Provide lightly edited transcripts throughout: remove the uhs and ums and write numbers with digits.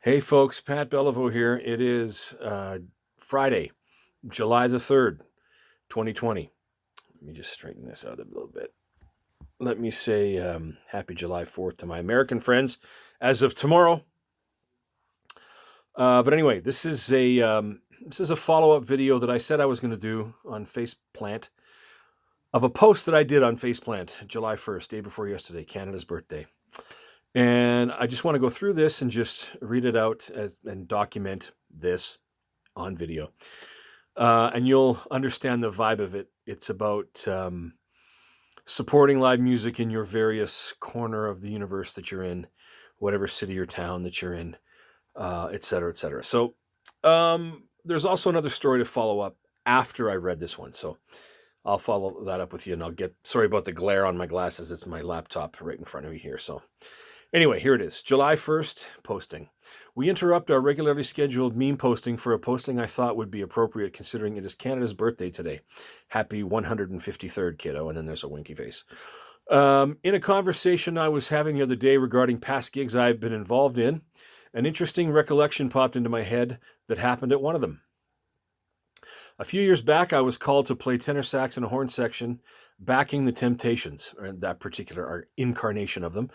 Hey folks, Pat Beliveau here. It is Friday, July the 3rd, 2020. Let me just straighten this out a little bit. Let me say happy July 4th to my American friends as of tomorrow. But anyway, this is a follow-up video that I said I was going to do on Faceplant of a post that I did on Faceplant July 1st, day before yesterday, Canada's birthday. And I just want to go through this and just read it out and document this on video. And you'll understand the vibe of it. It's about supporting live music in your various corner of the universe that you're in, whatever city or town that you're in, et cetera, et cetera. So there's also another story to follow up after I read this one. So I'll follow that up with you, and sorry about the glare on my glasses. It's my laptop right in front of me here. So anyway, here it is. July 1st, posting. We interrupt our regularly scheduled meme posting for a posting I thought would be appropriate considering it is Canada's birthday today. Happy 153rd, kiddo. And then there's a winky face. In a conversation I was having the other day regarding past gigs I've been involved in, an interesting recollection popped into my head that happened at one of them. A few years back, I was called to play tenor sax in a horn section backing the Temptations, or that particular incarnation of them,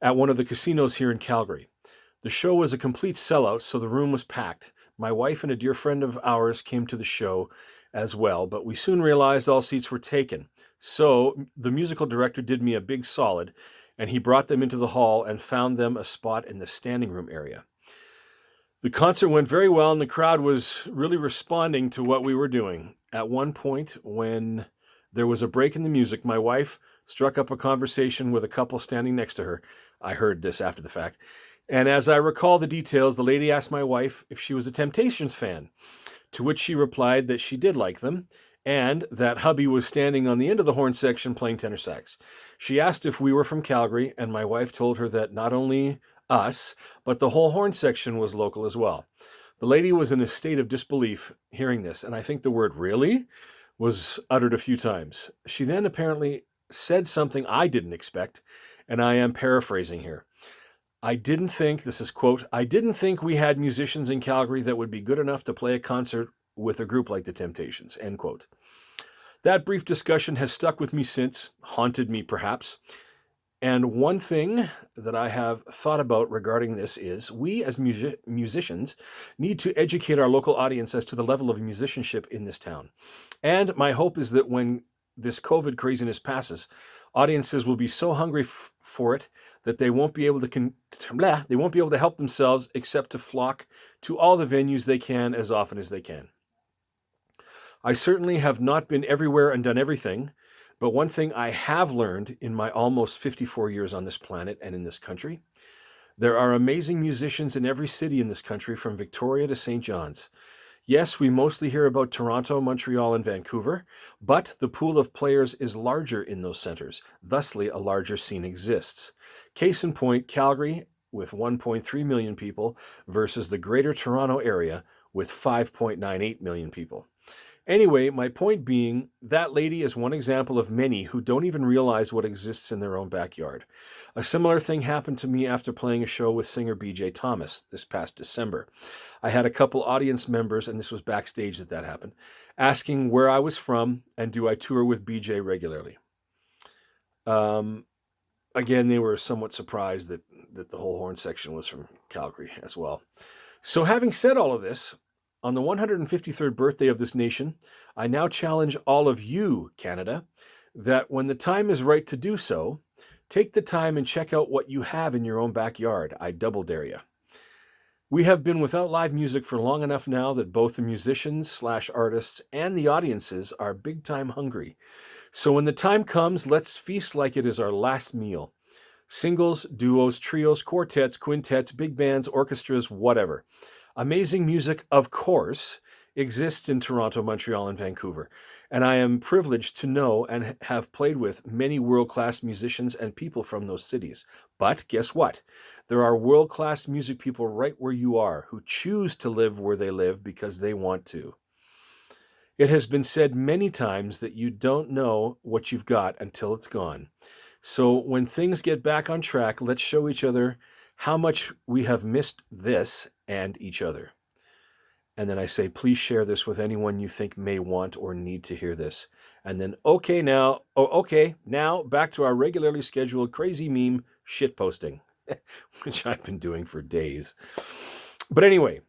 at one of the casinos here in Calgary. The show was a complete sellout, so the room was packed. My wife and a dear friend of ours came to the show as well, but we soon realized all seats were taken. So the musical director did me a big solid, and he brought them into the hall and found them a spot in the standing room area. The concert went very well, and the crowd was really responding to what we were doing. At one point, when there was a break in the music, my wife struck up a conversation with a couple standing next to her. I heard this after the fact. And as I recall the details, the lady asked my wife if she was a Temptations fan, to which she replied that she did like them, and that hubby was standing on the end of the horn section playing tenor sax. She asked if we were from Calgary, and my wife told her that not only us, but the whole horn section was local as well. The lady was in a state of disbelief hearing this, and I think the word really was uttered a few times. She then apparently said something I didn't expect, and I am paraphrasing here. This is quote, I didn't think we had musicians in Calgary that would be good enough to play a concert with a group like the Temptations, end quote. That brief discussion has stuck with me since, haunted me perhaps. And one thing that I have thought about regarding this is we as musicians need to educate our local audience as to the level of musicianship in this town. And my hope is that when this COVID craziness passes, audiences will be so hungry for it that they won't be able to help themselves except to flock to all the venues they can as often as they can. I certainly have not been everywhere and done everything, but one thing I have learned in my almost 54 years on this planet and in this country, there are amazing musicians in every city in this country from Victoria to St. John's. Yes, we mostly hear about Toronto, Montreal, and Vancouver, but the pool of players is larger in those centers. Thusly, a larger scene exists. Case in point, Calgary with 1.3 million people versus the Greater Toronto Area with 5.98 million people. Anyway, my point being, that lady is one example of many who don't even realize what exists in their own backyard. A similar thing happened to me after playing a show with singer BJ Thomas this past December. I had a couple audience members, and this was backstage that happened, asking where I was from and do I tour with BJ regularly. Again, they were somewhat surprised that the whole horn section was from Calgary as well. So having said all of this, on the 153rd birthday of this nation, I now challenge all of you, Canada, that when the time is right to do so, take the time and check out what you have in your own backyard. I double dare you. We have been without live music for long enough now that both the musicians/artists and the audiences are big time hungry. So when the time comes, let's feast like it is our last meal. Singles, duos, trios, quartets, quintets, big bands, orchestras, whatever. Amazing music, of course, exists in Toronto, Montreal, and Vancouver, and I am privileged to know and have played with many world-class musicians and people from those cities. But guess what? There are world-class music people right where you are who choose to live where they live because they want to. It has been said many times that you don't know what you've got until it's gone. So when things get back on track, let's show each other how much we have missed this and each other. And then I say, please share this with anyone you think may want or need to hear this. And then, okay, now back to our regularly scheduled crazy meme shit posting, which I've been doing for days. But anyway,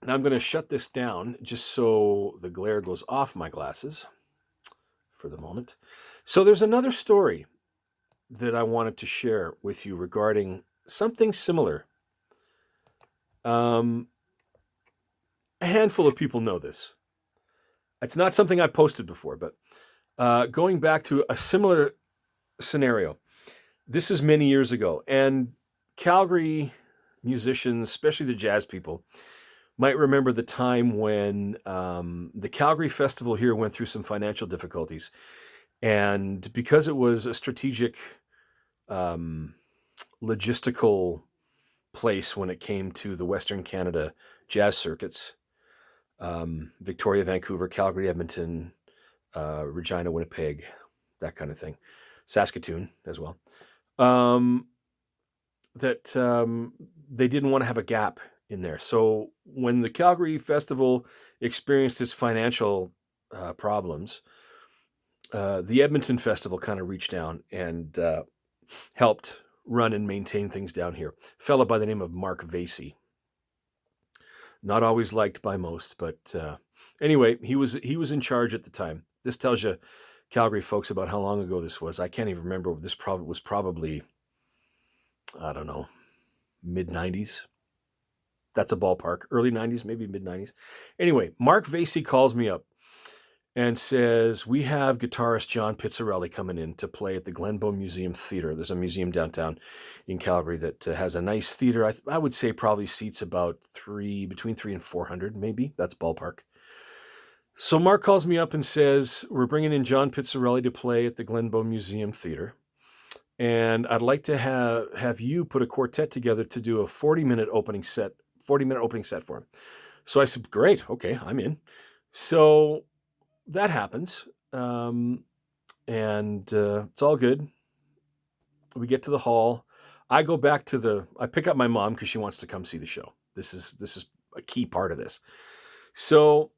now I'm going to shut this down just so the glare goes off my glasses for the moment. So there's another story that I wanted to share with you regarding something similar. A handful of people know this. It's not something I've posted before, but going back to a similar scenario. This is many years ago, and Calgary musicians, especially the jazz people, might remember the time when the Calgary Festival here went through some financial difficulties. And because it was a strategic logistical place when it came to the Western Canada jazz circuits, Victoria, Vancouver, Calgary, Edmonton, Regina, Winnipeg, that kind of thing, Saskatoon as well, that they didn't want to have a gap in there. So when the Calgary Festival experienced its financial problems, the Edmonton Festival kind of reached down and helped run and maintain things down here. A fellow by the name of Mark Vasey. Not always liked by most, but anyway, he was in charge at the time. This tells you, Calgary folks, about how long ago this was. I can't even remember. This was probably, I don't know, mid-90s. That's a ballpark. Early 90s, maybe mid-90s. Anyway, Mark Vasey calls me up and says, we have guitarist John Pizzerelli coming in to play at the Glenbow Museum Theatre. There's a museum downtown in Calgary that has a nice theater. I would say probably seats about between 300 and 400, maybe. That's ballpark. So Mark calls me up and says, we're bringing in John Pizzerelli to play at the Glenbow Museum Theatre. And I'd like to have you put a quartet together to do a 40-minute opening set for him. So I said, great, okay, I'm in. So that happens, and it's all good. We get to the hall. I go back I pick up my mom because she wants to come see the show. This is a key part of this. So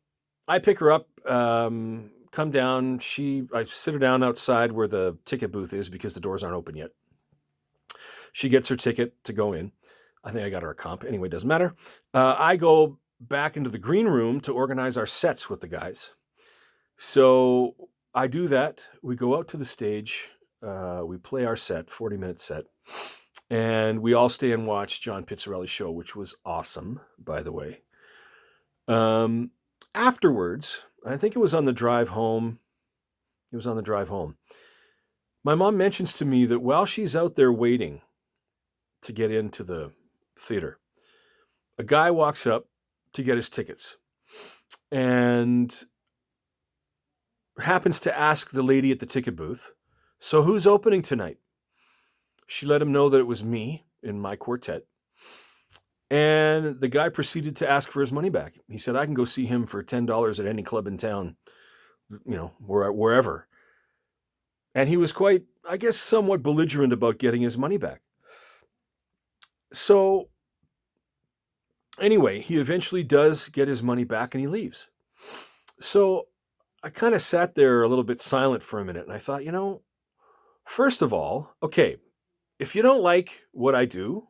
I pick her up, come down. I sit her down outside where the ticket booth is because the doors aren't open yet. She gets her ticket to go in. I think I got her a comp. Anyway, doesn't matter. I go back into the green room to organize our sets with the guys. So I do that. We go out to the stage. We play our set, 40-minute set. And we all stay and watch John Pizzerelli's show, which was awesome, by the way. Afterwards, I think it was on the drive home. My mom mentions to me that while she's out there waiting to get into the theater, a guy walks up to get his tickets and happens to ask the lady at the ticket booth, so who's opening tonight? She let him know that it was me in my quartet. And the guy proceeded to ask for his money back. He said, I can go see him for $10 at any club in town, wherever. And he was quite, I guess, somewhat belligerent about getting his money back. So anyway, he eventually does get his money back and he leaves. So I kind of sat there a little bit silent for a minute and I thought, first of all, okay, if you don't like what I do,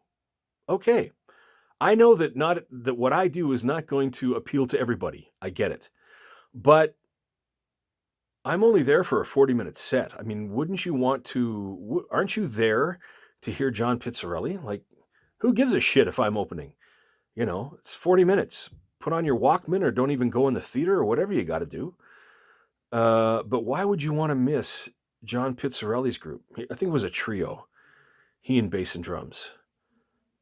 okay. I know that what I do is not going to appeal to everybody. I get it. But I'm only there for a 40-minute set. I mean, aren't you there to hear John Pizzerelli? Like, who gives a shit if I'm opening? It's 40 minutes. Put on your Walkman or don't even go in the theater or whatever you got to do. But why would you want to miss John Pizzerelli's group? I think it was a trio. He and bass and drums.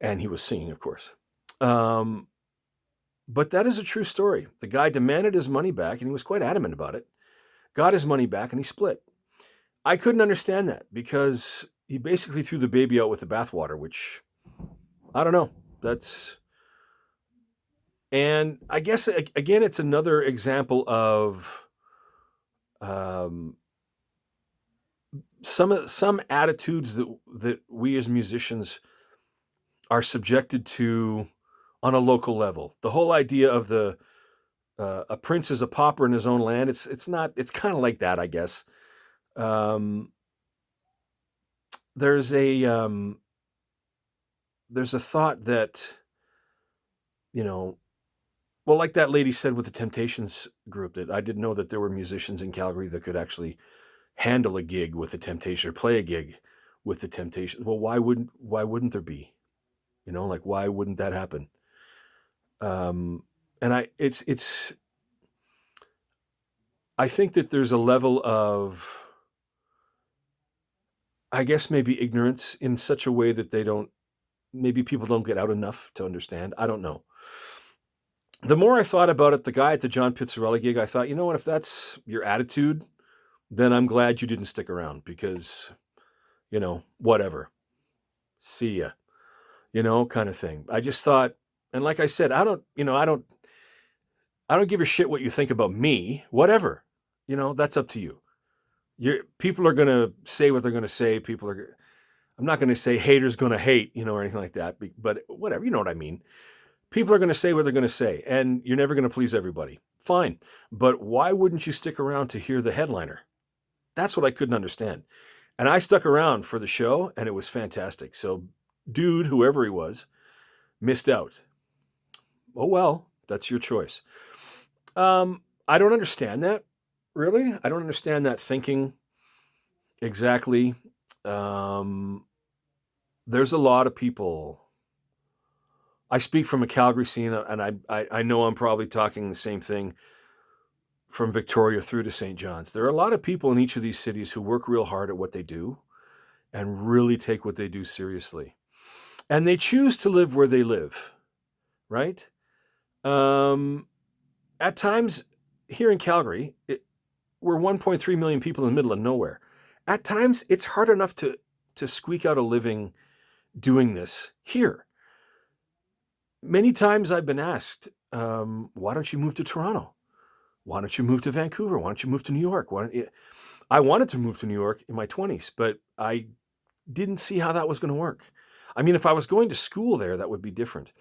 And he was singing, of course. But that is a true story. The guy demanded his money back, and he was quite adamant about it. Got his money back, and he split. I couldn't understand that because he basically threw the baby out with the bathwater, which, I don't know. And I guess, again, it's another example of some attitudes that we as musicians are subjected to on a local level. The whole idea of a prince is a pauper in his own land. It's not. It's kind of like that, I guess. Um, there's a there's a thought that, you know, well, like that lady said with the Temptations group, that I didn't know that there were musicians in Calgary that could actually handle a gig with the Temptation or play a gig with the Temptations. Well, why wouldn't there be? Like, why wouldn't that happen? Um, and I think that there's a level of, I guess, maybe ignorance in such a way that maybe people don't get out enough to understand. I don't know. The more I thought about it, the guy at the John Pizzerelli gig, I thought, you know what, if that's your attitude, then I'm glad you didn't stick around because, whatever. See ya, kind of thing. I just thought, and like I said, I don't give a shit what you think about me. Whatever, that's up to you. People are gonna say what they're gonna say. I'm not gonna say haters gonna hate, or anything like that. But whatever, you know what I mean. People are gonna say what they're gonna say, and you're never gonna please everybody. Fine, but why wouldn't you stick around to hear the headliner? That's what I couldn't understand. And I stuck around for the show, and it was fantastic. So, dude, whoever he was, missed out. Oh well, that's your choice. I don't understand that, really. I don't understand that thinking exactly. There's a lot of people. I speak from a Calgary scene, and I know I'm probably talking the same thing from Victoria through to St. John's. There are a lot of people in each of these cities who work real hard at what they do and really take what they do seriously. And they choose to live where they live, right? At times, here in Calgary, we're 1.3 million people in the middle of nowhere. At times, it's hard enough to squeak out a living doing this here. Many times I've been asked, why don't you move to Toronto? Why don't you move to Vancouver? Why don't you move to New York? I wanted to move to New York in my 20s, but I didn't see how that was going to work. I mean, if I was going to school there, that would be different.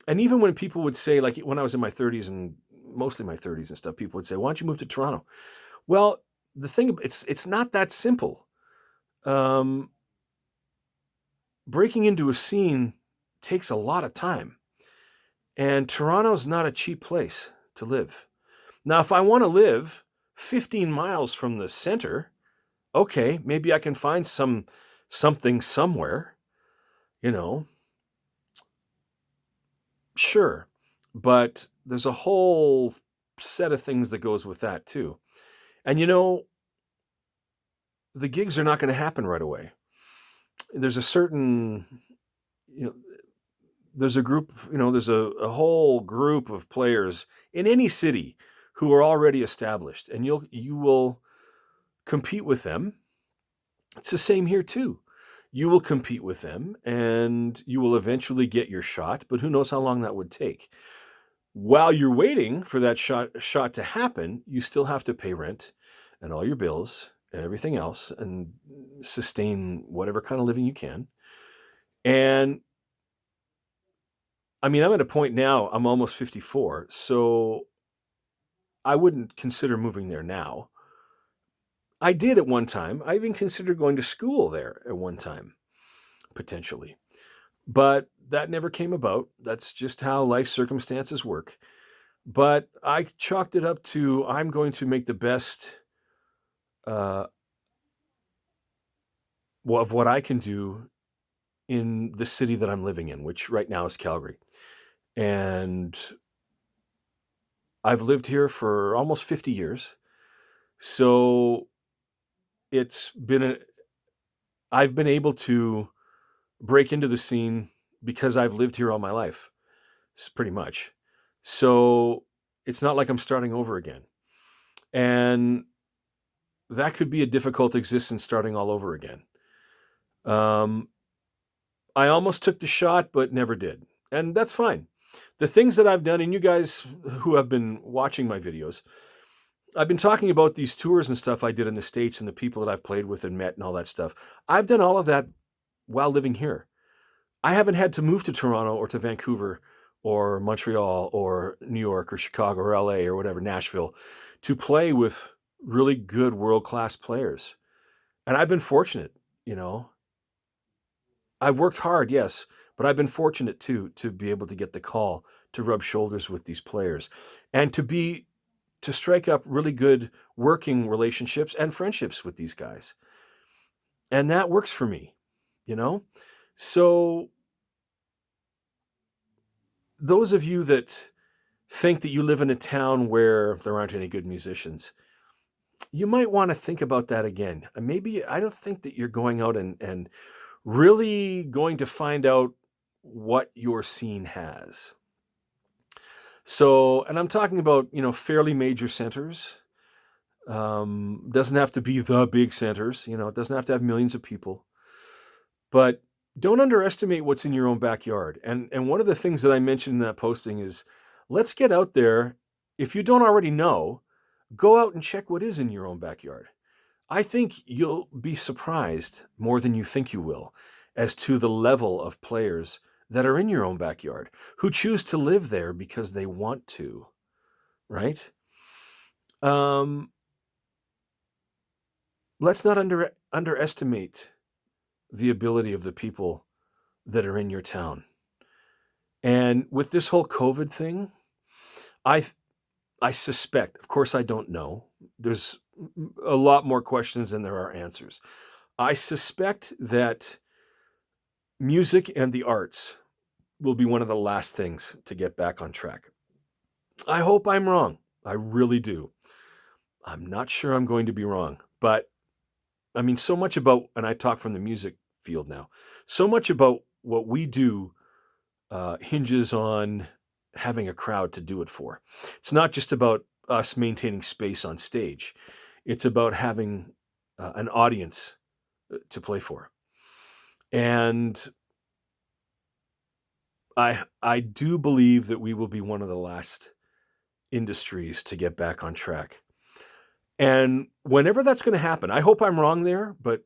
And even when people would say, like when I was in my 30s and mostly my 30s and stuff, people would say, why don't you move to Toronto? Well, the thing, it's not that simple. Breaking into a scene takes a lot of time. And Toronto's not a cheap place to live. Now, if I want to live 15 miles from the center, okay, maybe I can find something somewhere, Sure. But there's a whole set of things that goes with that too. And the gigs are not going to happen right away. There's a certain, there's a group, there's a whole group of players in any city who are already established, and you will compete with them. It's the same here too. You will compete with them, and you will eventually get your shot, but who knows how long that would take. While you're waiting for that shot to happen, you still have to pay rent and all your bills and everything else and sustain whatever kind of living you can. And I mean, I'm at a point now, I'm almost 54, so I wouldn't consider moving there now. I did at one time. I even considered going to school there at one time, potentially. But that never came about. That's just how life circumstances work. But I chalked it up to, I'm going to make the best of what I can do in the city that I'm living in, which right now is Calgary. And I've lived here for almost 50 years. So I've been able to break into the scene because I've lived here all my life, pretty much. So it's not like I'm starting over again. And that could be a difficult existence starting all over again. I almost took the shot, but never did. And that's fine. The things that I've done, and you guys who have been watching my videos, I've been talking about these tours and stuff I did in the States and the people that I've played with and met and all that stuff. I've done all of that while living here. I haven't had to move to Toronto or to Vancouver or Montreal or New York or Chicago or LA or whatever, Nashville, to play with really good world-class players. And I've been fortunate, you know. I've worked hard, yes, but I've been fortunate too to be able to get the call to rub shoulders with these players and to strike up really good working relationships and friendships with these guys. And that works for me, you know? So those of you that think that you live in a town where there aren't any good musicians, you might want to think about that again. Maybe I don't think that you're going out and really going to find out what your scene has. So, and I'm talking about, fairly major centers. Doesn't have to be the big centers, it doesn't have to have millions of people. But don't underestimate what's in your own backyard. And one of the things that I mentioned in that posting is let's get out there. If you don't already know, go out and check what is in your own backyard. I think you'll be surprised more than you think you will as to the level of players that are in your own backyard who choose to live there because they want to, right? Let's not underestimate the ability of the people that are in your town. And with this whole COVID thing, I suspect, of course I don't know, there's a lot more questions than there are answers. I suspect that music and the arts will be one of the last things to get back on track. I hope I'm wrong. I really do. I'm not sure I'm going to be wrong, but I mean, so much about, and I talk from the music field now, so much about what we do hinges on having a crowd to do it for. It's not just about us maintaining space on stage. It's about having an audience to play for. And I do believe that we will be one of the last industries to get back on track. And whenever that's going to happen, I hope I'm wrong there, but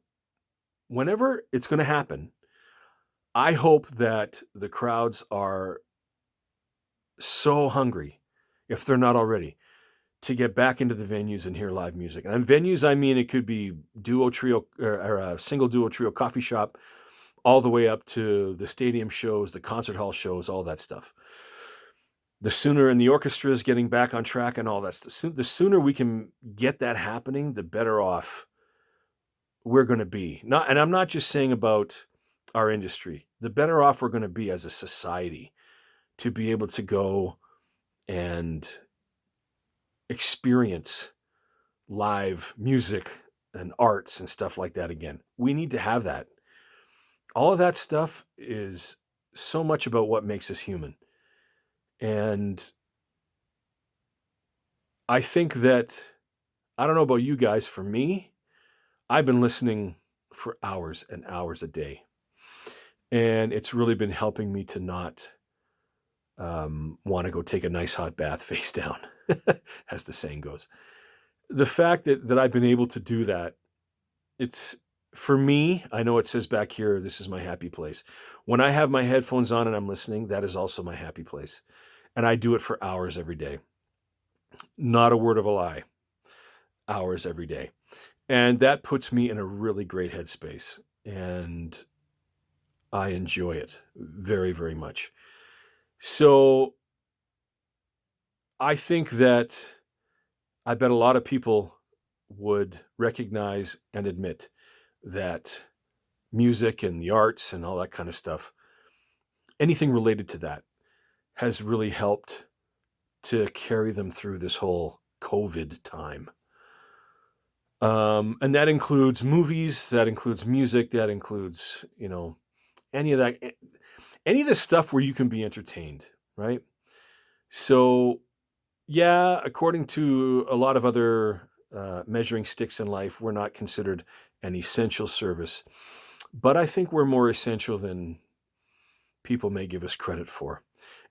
whenever it's going to happen, I hope that the crowds are so hungry, if they're not already, to get back into the venues and hear live music. And on venues, I mean, it could be duo, trio, or a single duo, trio coffee shop, all the way up to the stadium shows, the concert hall shows, all that stuff. The sooner, and the orchestra is getting back on track and all that stuff, the sooner we can get that happening, the better off we're going to be. And I'm not just saying about our industry, the better off we're going to be as a society to be able to go and experience live music and arts and stuff like that again. We need to have that. All of that stuff is so much about what makes us human. And I think that, I don't know about you guys, for me, I've been listening for hours and hours a day. And it's really been helping me to not want to go take a nice hot bath face down, as the saying goes. The fact that I've been able to do that, it's, for me, I know it says back here, this is my happy place. When I have my headphones on and I'm listening, that is also my happy place. And I do it for hours every day. Not a word of a lie. Hours every day. And that puts me in a really great headspace. And I enjoy it very, very much. So I think that I bet a lot of people would recognize and admit that music and the arts and all that kind of stuff, anything related to that, has really helped to carry them through this whole COVID time. And that includes movies, that includes music, that includes, any of that, any of the stuff where you can be entertained, right? So, yeah, according to a lot of other measuring sticks in life, we're not considered an essential service. But I think we're more essential than people may give us credit for.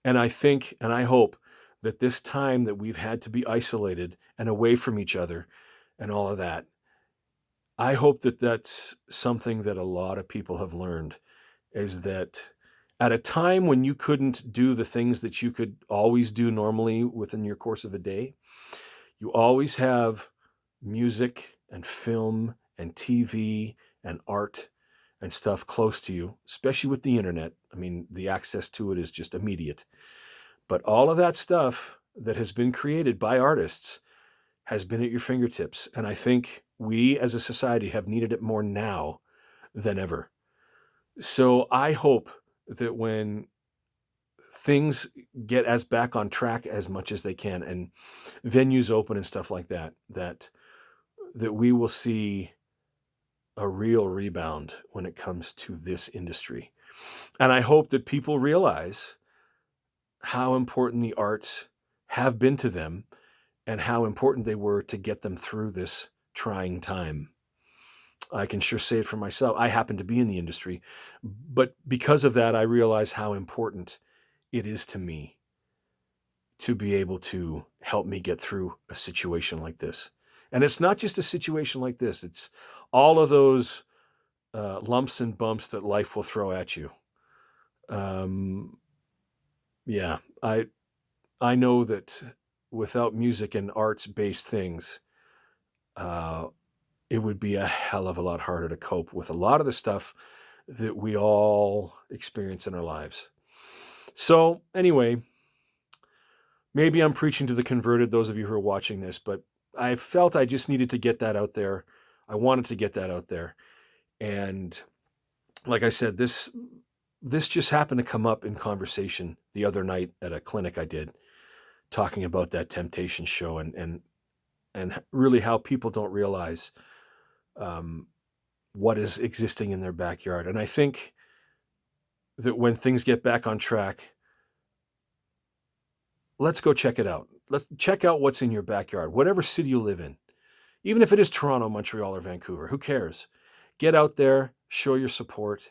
And I think, and I hope that this time that we've had to be isolated and away from each other and all of that, I hope that that's something that a lot of people have learned, is that At a time when you couldn't do the things that you could always do normally within your course of a day, you always have music and film and TV and art and stuff close to you, especially with the internet. I mean, the access to it is just immediate. But all of that stuff that has been created by artists has been at your fingertips. And I think we as a society have needed it more now than ever. So I hope that when things get as back on track as much as they can and venues open and stuff like that, that we will see a real rebound when it comes to this industry. And I hope that people realize how important the arts have been to them and how important they were to get them through this trying time. I can sure say it for myself. I happen to be in the industry, but because of that, I realize how important it is to me to be able to help me get through a situation like this. And it's not just a situation like this. It's all of those lumps and bumps that life will throw at you. Yeah, I know that without music and arts-based things, it would be a hell of a lot harder to cope with a lot of the stuff that we all experience in our lives. So anyway, maybe I'm preaching to the converted, those of you who are watching this, but I felt I just needed to get that out there. I wanted to get that out there. And like I said, this just happened to come up in conversation the other night at a clinic I did, talking about that Temptation show and really how people don't realize what is existing in their backyard. And I think that when things get back on track, let's go check it out. Let's check out what's in your backyard, whatever city you live in. Even if it is Toronto, Montreal, or Vancouver, who cares? Get out there, show your support,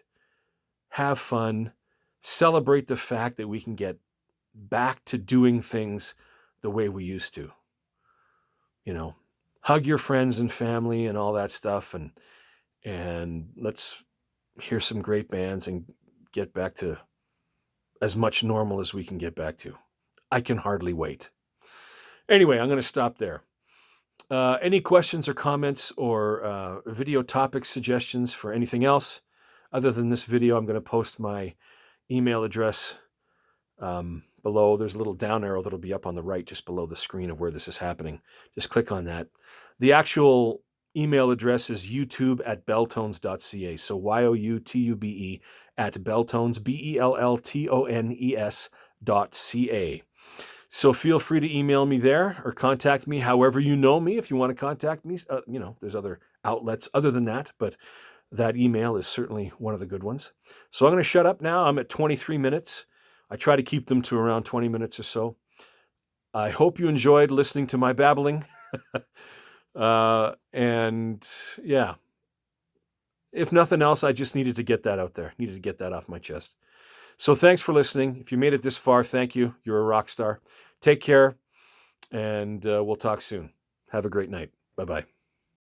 have fun, celebrate the fact that we can get back to doing things the way we used to. You know, hug your friends and family and all that stuff, and let's hear some great bands and get back to as much normal as we can get back to. I can hardly wait. Anyway, I'm going to stop there. Any questions or comments or video topic suggestions for anything else other than this video, I'm going to post my email address below. There's a little down arrow that'll be up on the right just below the screen of where this is happening. Just click on that. The actual email address is youtube@belltones.ca. So youtube @belltones, BELLTONES.ca. So feel free to email me there or contact me however you know me. If you want to contact me, there's other outlets other than that, but that email is certainly one of the good ones. So I'm going to shut up now. I'm at 23 minutes. I try to keep them to around 20 minutes or so. I hope you enjoyed listening to my babbling. And yeah, if nothing else, I just needed to get that out there, needed to get that off my chest. So thanks for listening. If you made it this far, thank you. You're a rock star. Take care, and we'll talk soon. Have a great night. Bye-bye.